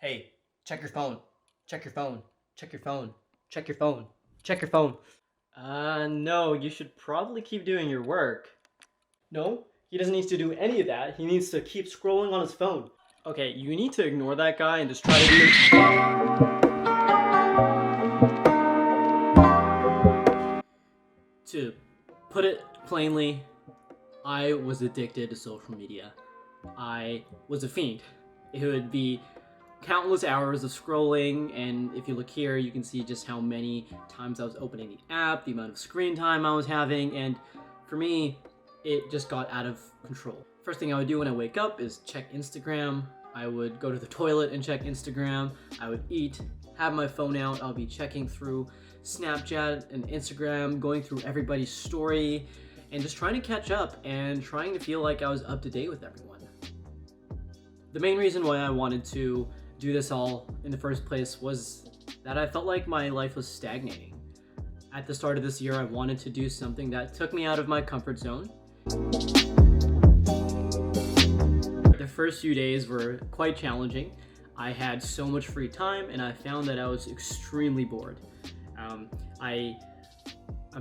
Hey, check your phone. Check your phone. Check your phone. Check your phone. Check your phone. No, you should probably keep doing your work. No, he doesn't need to do any of that. He needs to keep scrolling on his phone. Okay, you need to ignore that guy and just try to do To put it plainly, I was addicted to social media. I was a fiend. It would be countless hours of scrolling, and if you look here, you can see just how many times I was opening the app, the amount of screen time I was having, and for me, it just got out of control. First thing I would do when I wake up is check Instagram. I would go to the toilet and check Instagram. I would eat, have my phone out. I'll be checking through Snapchat and Instagram, going through everybody's story, and just trying to catch up and trying to feel like I was up to date with everyone. The main reason why I wanted to do this all in the first place was that I felt like my life was stagnating. At the start of this year, I wanted to do something that took me out of my comfort zone. The first few days were quite challenging. I had so much free time and I found that I was extremely bored. I'm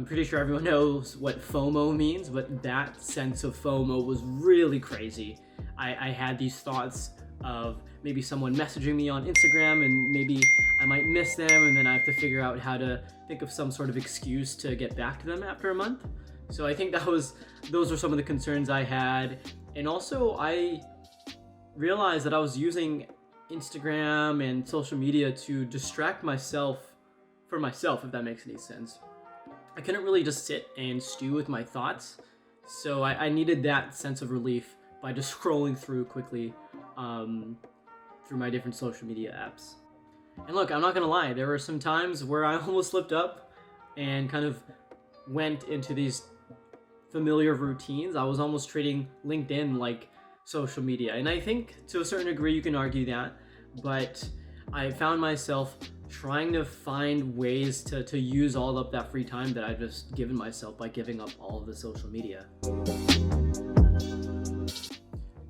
pretty sure everyone knows what FOMO means, but that sense of FOMO was really crazy. I had these thoughts of maybe someone messaging me on Instagram and maybe I might miss them, and then I have to figure out how to think of some sort of excuse to get back to them after a month. So I think those were some of the concerns I had. And also I realized that I was using Instagram and social media to distract myself from myself, if that makes any sense. I couldn't really just sit and stew with my thoughts, so I needed that sense of relief by just scrolling through quickly through my different social media apps. And look, I'm not gonna lie, there were some times where I almost slipped up and kind of went into these familiar routines. I was almost treating LinkedIn like social media, and I think to a certain degree you can argue that, but I found myself trying to find ways to use all of that free time that I've just given myself by giving up all of the social media.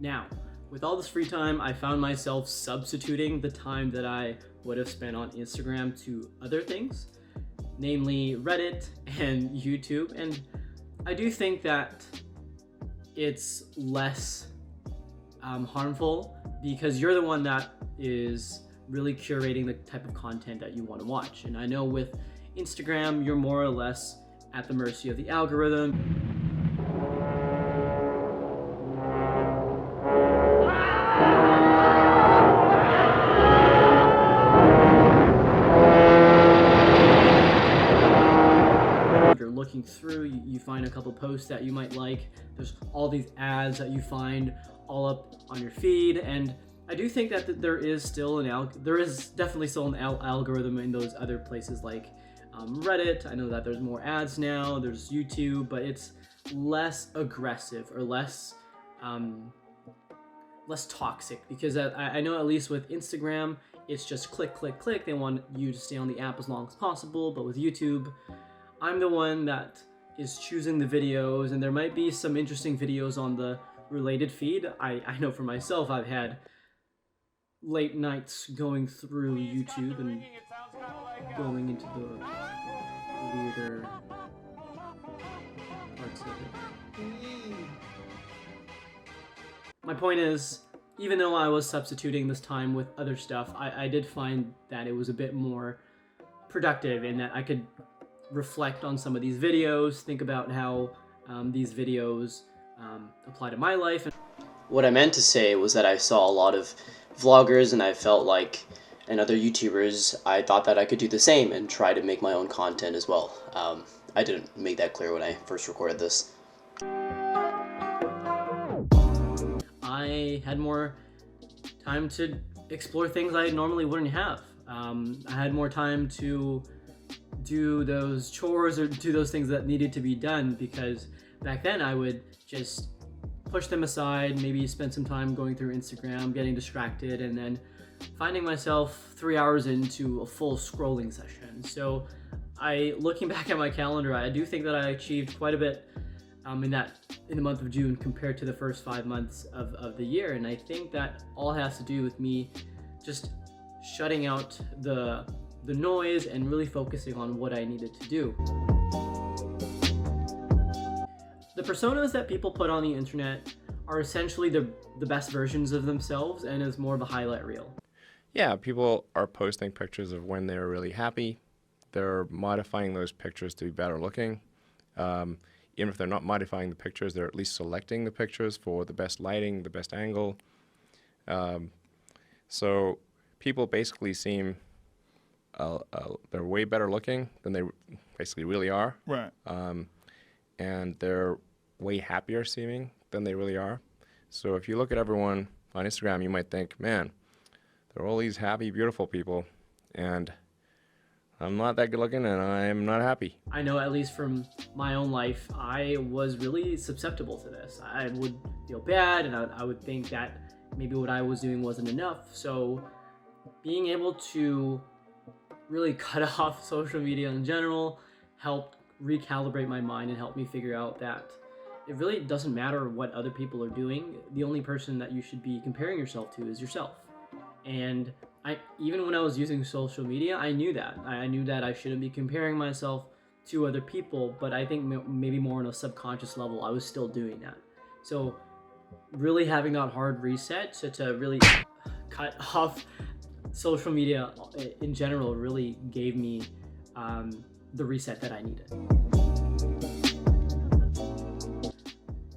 Now, with all this free time, I found myself substituting the time that I would have spent on Instagram to other things, namely Reddit and YouTube, and I do think that it's less harmful because you're the one that is really curating the type of content that you want to watch. And I know with Instagram, you're more or less at the mercy of the algorithm. If you're looking through, you find a couple posts that you might like. There's all these ads that you find all up on your feed, and I do think that there is definitely still an algorithm in those other places like Reddit. I know that there's more ads now, there's YouTube, but it's less aggressive or less toxic, because I know at least with Instagram, it's just click, click, click. They want you to stay on the app as long as possible, but with YouTube, I'm the one that is choosing the videos, and there might be some interesting videos on the related feed. I know for myself, I've had late nights going through YouTube and going into the weirder parts of it. My point is, even though I was substituting this time with other stuff, I did find that it was a bit more productive in that I could reflect on some of these videos, think about how these videos apply to my life. What I meant to say was that I saw a lot of vloggers, and I felt like, and other YouTubers, I thought that I could do the same and try to make my own content as well. I didn't make that clear when I first recorded this. I had more time to explore things I normally wouldn't have. I had more time to do those chores or do those things that needed to be done, because back then I would just push them aside, maybe spend some time going through Instagram, getting distracted, and then finding myself 3 hours into a full scrolling session. So looking back at my calendar, I do think that I achieved quite a bit in the month of June compared to the first 5 months of the year. And I think that all has to do with me just shutting out the noise and really focusing on what I needed to do. The personas that people put on the internet are essentially the best versions of themselves and is more of a highlight reel. Yeah, people are posting pictures of when they're really happy. They're modifying those pictures to be better looking. Even if they're not modifying the pictures, they're at least selecting the pictures for the best lighting, the best angle. So people basically seem they're way better looking than they basically really are. Right. And they're way happier seeming than they really are. So if you look at everyone on Instagram, you might think, man, they're all these happy, beautiful people, and I'm not that good looking and I'm not happy. I know, at least from my own life, I was really susceptible to this. I would feel bad and I would think that maybe what I was doing wasn't enough. So being able to really cut off social media in general helped recalibrate my mind and help me figure out that it really doesn't matter what other people are doing. The only person that you should be comparing yourself to is yourself. And even when I was using social media, I knew that. I knew that I shouldn't be comparing myself to other people, but I think maybe more on a subconscious level, I was still doing that. So really having that hard reset to really cut off social media in general really gave me the reset that I needed.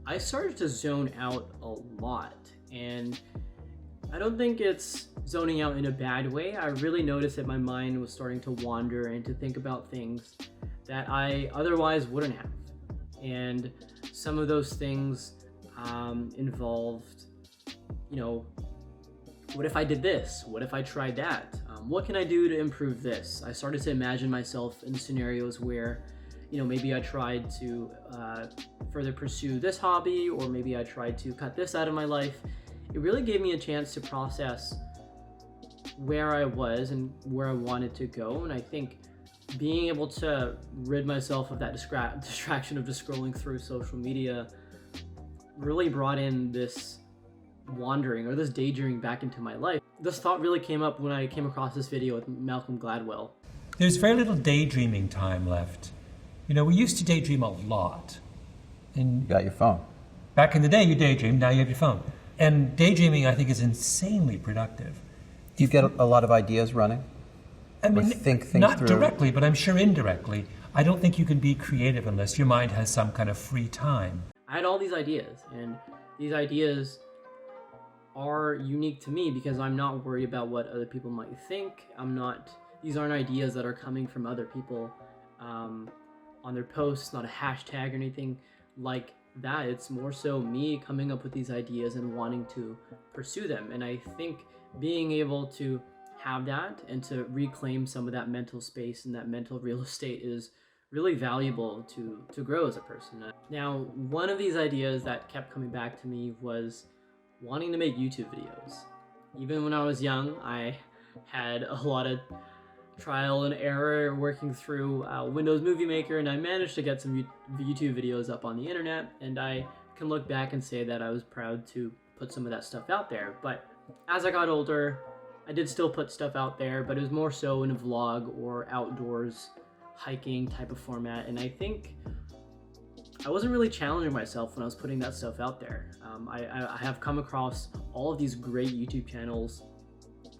I started to zone out a lot, and I don't think it's zoning out in a bad way. I really noticed that my mind was starting to wander and to think about things that I otherwise wouldn't have. And some of those things involved, what if I did this? What if I tried that? What can I do to improve this? I started to imagine myself in scenarios where, maybe I tried to further pursue this hobby, or maybe I tried to cut this out of my life. It really gave me a chance to process where I was and where I wanted to go. And I think being able to rid myself of that distraction of just scrolling through social media really brought in this wandering or this daydreaming back into my life. This thought really came up when I came across this video with Malcolm Gladwell. There's very little daydreaming time left. We used to daydream a lot. And You got your phone. back in the day, you daydreamed, now you have your phone. And daydreaming, I think, is insanely productive. Do you get a lot of ideas running? I mean, think things not through? directly, but I'm sure indirectly. I don't think you can be creative unless your mind has some kind of free time. I had all these ideas, and these ideas are unique to me because I'm not worried about what other people might think. These aren't ideas that are coming from other people on their posts, not a hashtag or anything like that. It's more so me coming up with these ideas and wanting to pursue them. And I think being able to have that and to reclaim some of that mental space and that mental real estate is really valuable to grow as a person. Now, one of these ideas that kept coming back to me was wanting to make YouTube videos. Even when I was young, I had a lot of trial and error working through Windows Movie Maker, and I managed to get some YouTube videos up on the internet, and I can look back and say that I was proud to put some of that stuff out there. But as I got older, I did still put stuff out there, but it was more so in a vlog or outdoors hiking type of format, and I think I wasn't really challenging myself when I was putting that stuff out there. I have come across all of these great YouTube channels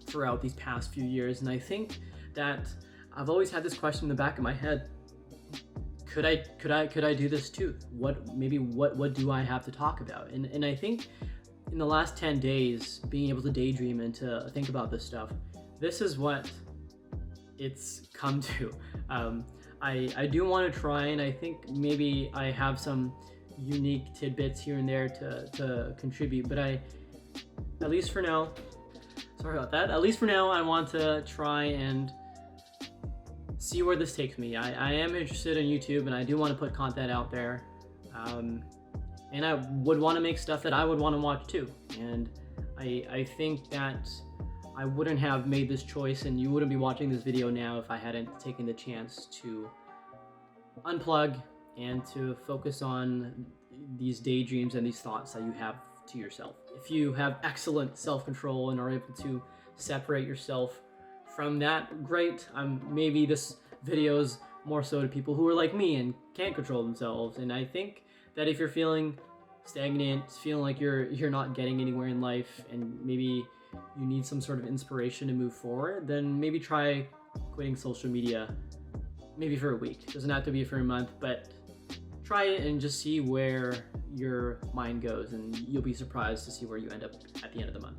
throughout these past few years, and I think that I've always had this question in the back of my head: could I do this too? What do I have to talk about? And I think in the last 10 days, being able to daydream and to think about this stuff, this is what it's come to. I do want to try, and I think maybe I have some unique tidbits here and there to contribute, but at least for now, I want to try and see where this takes me. I am interested in YouTube, and I do want to put content out there, and I would want to make stuff that I would want to watch too. And I think that I wouldn't have made this choice, and you wouldn't be watching this video now if I hadn't taken the chance to unplug and to focus on these daydreams and these thoughts that you have to yourself. If you have excellent self-control and are able to separate yourself from that, great. Maybe this video is more so to people who are like me and can't control themselves. And I think that if you're feeling stagnant, feeling like you're not getting anywhere in life, and maybe you need some sort of inspiration to move forward, then maybe try quitting social media, maybe for a week. It doesn't have to be for a month, but try it and just see where your mind goes, and you'll be surprised to see where you end up at the end of the month.